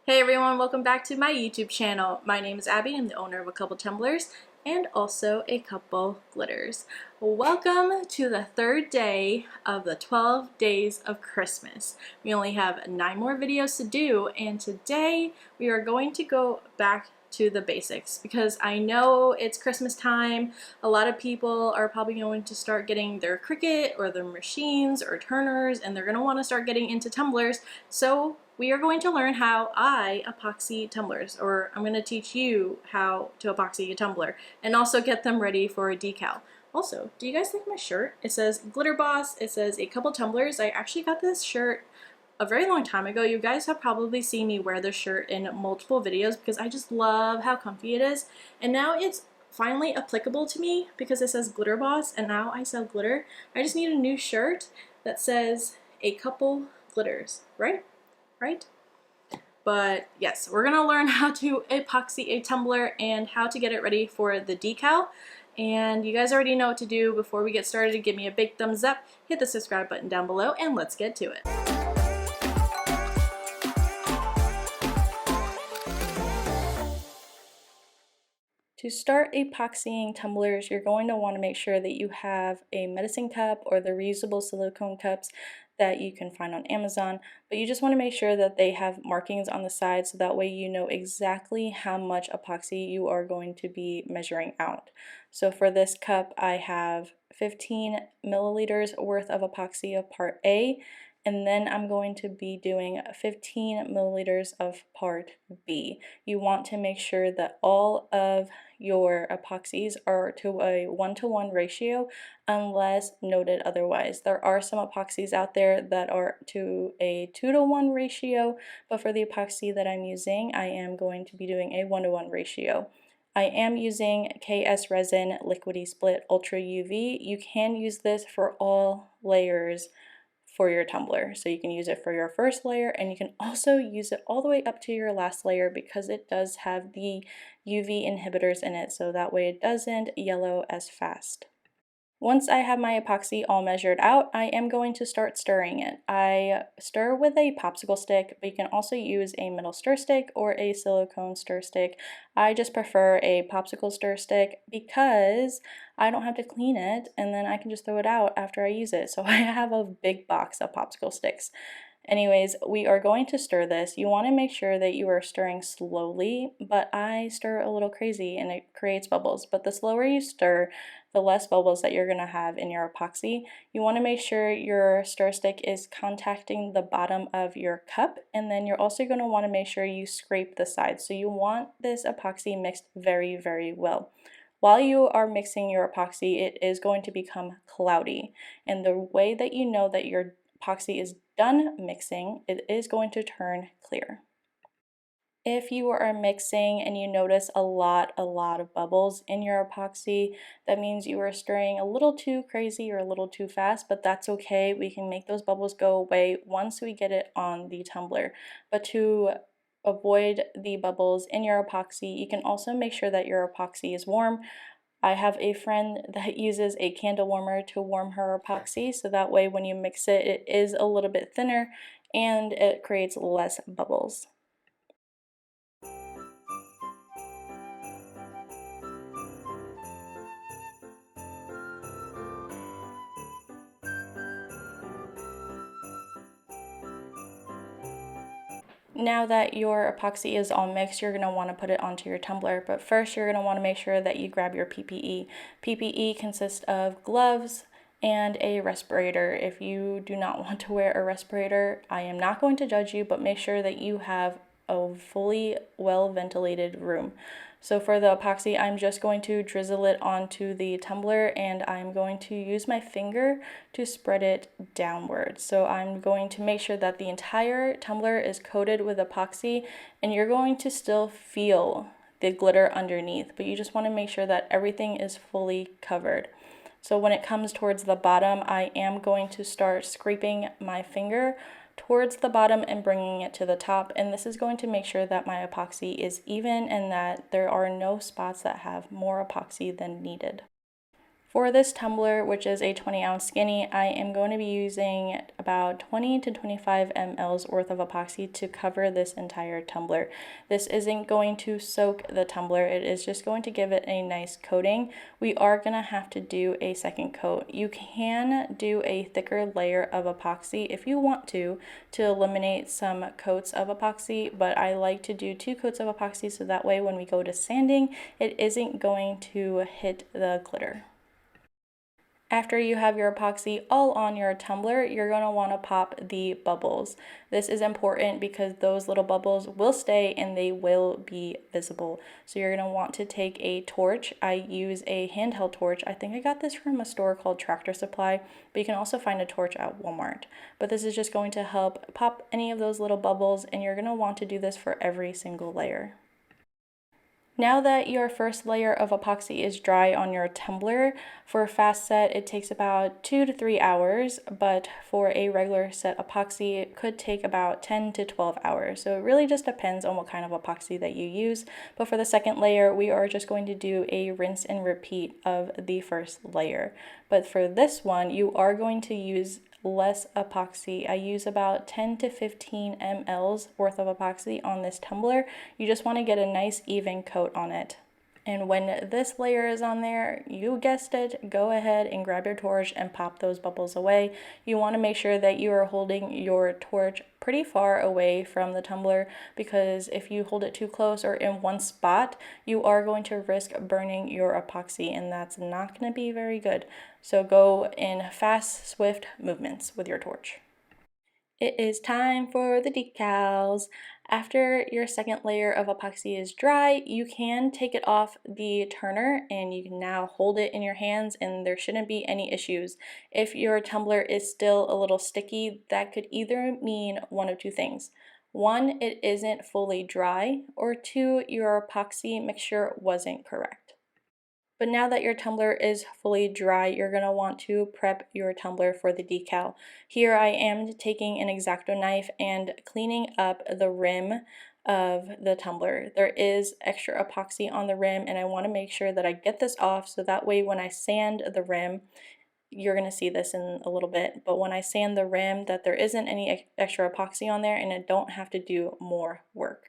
Hey everyone, welcome back to my YouTube channel. My name is Abby. I'm the owner of A Couple Tumblers and also A Couple Glitters. Welcome to the third day of the 12 days of Christmas. We only have 9 more videos to do, and today we are going to go back to the basics because I know it's Christmas time. A lot of people are probably going to start getting their Cricut or their machines or turners, and they're going to want to start getting into tumblers. So we are going to learn how I epoxy tumblers, or I'm going to teach you how to epoxy a tumbler and also get them ready for a decal. Also, do you guys like my shirt? It says Glitter Boss, it says A Couple Tumblers. I actually got this shirt a very long time ago. You guys have probably seen me wear this shirt in multiple videos because I just love how comfy it is. And now it's finally applicable to me because it says Glitter Boss and now I sell glitter. I just need a new shirt that says A Couple Glitters, right? But yes, we're gonna learn how to epoxy a tumbler and how to get it ready for the decal. And you guys already know what to do. Before we get started, give me a big thumbs up, hit the subscribe button down below, and let's get to it. To start epoxying tumblers, you're going to want to make sure that you have a medicine cup or the reusable silicone cups that you can find on Amazon, but you just want to make sure that they have markings on the side so that way you know exactly how much epoxy you are going to be measuring out. So for this cup, I have 15 milliliters worth of epoxy of part A, and then I'm going to be doing 15 milliliters of part B. You want to make sure that all of your epoxies are to a 1-to-1 ratio unless noted otherwise. There are some epoxies out there that are to a 2-to-1 ratio, but for the epoxy that I'm using, I am going to be doing a 1-to-1 ratio. I am using KS Resin Liquidy Split Ultra UV. You can use this for all layers for your tumbler. So you can use it for your first layer, and you can also use it all the way up to your last layer because it does have the UV inhibitors in it, so that way it doesn't yellow as fast. Once I have my epoxy all measured out, I am going to start stirring it. I stir with a popsicle stick, but you can also use a metal stir stick or a silicone stir stick. I just prefer a popsicle stir stick because I don't have to clean it and then I can just throw it out after I use it. So I have a big box of popsicle sticks. Anyways, we are going to stir this. You want to make sure that you are stirring slowly, but I stir a little crazy and it creates bubbles. But the slower you stir, the less bubbles that you're going to have in your epoxy. You want to make sure your stir stick is contacting the bottom of your cup, and then you're also going to want to make sure you scrape the sides. So you want this epoxy mixed very, very well. While you are mixing your epoxy, it is going to become cloudy, and the way that you know that your epoxy is done mixing, it is going to turn clear. If you are mixing and you notice a lot of bubbles in your epoxy, that means you are stirring a little too crazy or a little too fast, but that's okay. We can make those bubbles go away once we get it on the tumbler. But to avoid the bubbles in your epoxy, you can also make sure that your epoxy is warm. I have a friend that uses a candle warmer to warm her epoxy, so that way when you mix it, it is a little bit thinner and it creates less bubbles. Now that your epoxy is all mixed, you're going to want to put it onto your tumbler, but first you're going to want to make sure that you grab your PPE. PPE consists of gloves and a respirator. If you do not want to wear a respirator, I am not going to judge you, but make sure that you have a fully well ventilated room. So for the epoxy, I'm just going to drizzle it onto the tumbler, and I'm going to use my finger to spread it downward. So I'm going to make sure that the entire tumbler is coated with epoxy, and you're going to still feel the glitter underneath, but you just want to make sure that everything is fully covered. So when it comes towards the bottom, I am going to start scraping my finger towards the bottom and bringing it to the top, and this is going to make sure that my epoxy is even and that there are no spots that have more epoxy than needed. For this tumbler, which is a 20-ounce skinny, I am going to be using about 20 to 25 mLs worth of epoxy to cover this entire tumbler. This isn't going to soak the tumbler, it is just going to give it a nice coating. We are going to have to do a second coat. You can do a thicker layer of epoxy if you want to eliminate some coats of epoxy, but I like to do 2 coats of epoxy so that way when we go to sanding, it isn't going to hit the glitter. After you have your epoxy all on your tumbler, you're going to want to pop the bubbles. This is important because those little bubbles will stay and they will be visible. So you're going to want to take a torch. I use a handheld torch. I think I got this from a store called Tractor Supply, but you can also find a torch at Walmart. But this is just going to help pop any of those little bubbles, and you're going to want to do this for every single layer. Now that your first layer of epoxy is dry on your tumbler, for a fast set it takes about 2 to 3 hours, but for a regular set epoxy it could take about 10 to 12 hours. So it really just depends on what kind of epoxy that you use. But for the second layer, we are just going to do a rinse and repeat of the first layer. But for this one, you are going to use less epoxy. I use about 10 to 15 mLs worth of epoxy on this tumbler. You just want to get a nice even coat on it. And when this layer is on there, you guessed it, go ahead and grab your torch and pop those bubbles away. You want to make sure that you are holding your torch pretty far away from the tumbler, because if you hold it too close or in one spot, you are going to risk burning your epoxy, and that's not going to be very good. So go in fast, swift movements with your torch. It is time for the decals. After your second layer of epoxy is dry, you can take it off the turner and you can now hold it in your hands and there shouldn't be any issues. If your tumbler is still a little sticky, that could either mean one of two things. 1, it isn't fully dry, or 2, your epoxy mixture wasn't correct. But now that your tumbler is fully dry, you're going to want to prep your tumbler for the decal. Here I am taking an X-Acto knife and cleaning up the rim of the tumbler. There is extra epoxy on the rim and I want to make sure that I get this off so that way when I sand the rim, you're going to see this in a little bit, but when I sand the rim, that there isn't any extra epoxy on there and I don't have to do more work.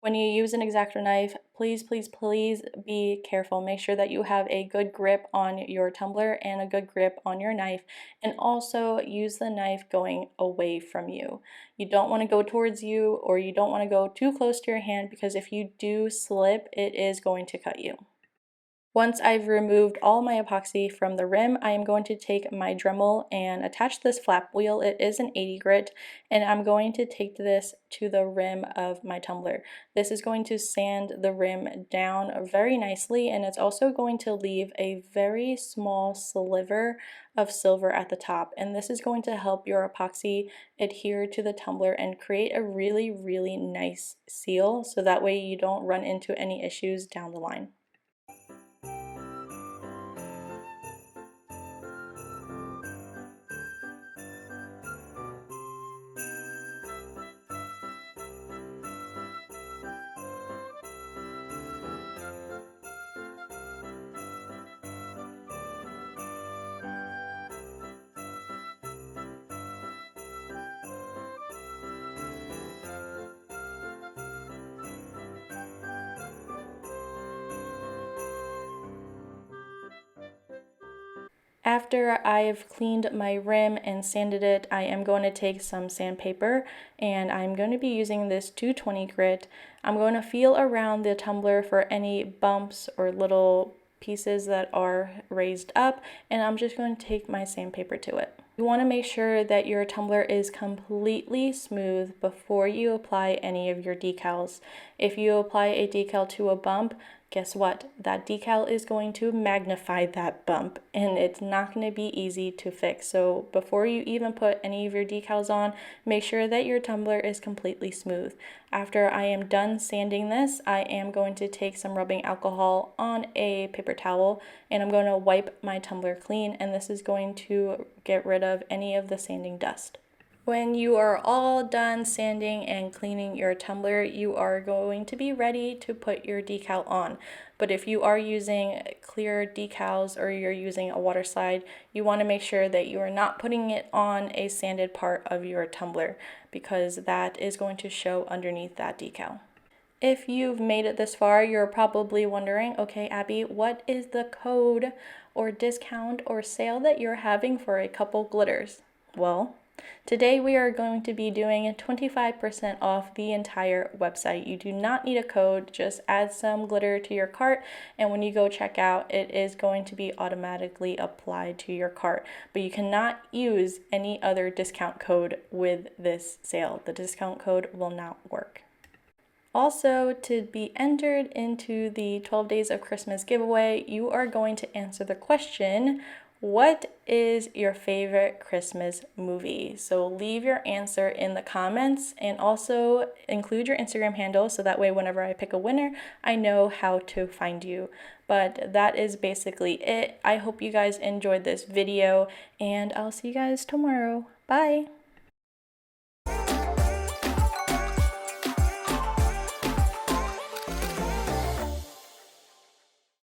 When you use an X-Acto knife, please be careful. Make sure that you have a good grip on your tumbler and a good grip on your knife, and also use the knife going away from you. You don't want to go towards you, or you don't want to go too close to your hand, because if you do slip, it is going to cut you. Once I've removed all my epoxy from the rim, I am going to take my Dremel and attach this flap wheel. It is an 80 grit, and I'm going to take this to the rim of my tumbler. This is going to sand the rim down very nicely, and it's also going to leave a very small sliver of silver at the top, and this is going to help your epoxy adhere to the tumbler and create a really nice seal, so that way you don't run into any issues down the line. After I've cleaned my rim and sanded it, I am going to take some sandpaper and I'm going to be using this 220 grit. I'm going to feel around the tumbler for any bumps or little pieces that are raised up, and I'm just going to take my sandpaper to it. You want to make sure that your tumbler is completely smooth before you apply any of your decals. If you apply a decal to a bump, guess what? That decal is going to magnify that bump and it's not going to be easy to fix. So before you even put any of your decals on, make sure that your tumbler is completely smooth. After I am done sanding this, I am going to take some rubbing alcohol on a paper towel and I'm going to wipe my tumbler clean, and this is going to get rid of any of the sanding dust. When you are all done sanding and cleaning your tumbler, you are going to be ready to put your decal on. But if you are using clear decals or you're using a water slide, you want to make sure that you are not putting it on a sanded part of your tumbler, because that is going to show underneath that decal. If you've made it this far, you're probably wondering, okay, Abby, what is the code or discount or sale that you're having for A Couple Glitters? Well, today we are going to be doing 25% off the entire website. You do not need a code, just add some glitter to your cart, and when you go check out, it is going to be automatically applied to your cart. But you cannot use any other discount code with this sale. The discount code will not work. Also, to be entered into the 12 Days of Christmas giveaway, you are going to answer the question, what is your favorite Christmas movie? So leave your answer in the comments and also include your Instagram handle so that way whenever I pick a winner, I know how to find you. But that is basically it. I hope you guys enjoyed this video and I'll see you guys tomorrow. Bye!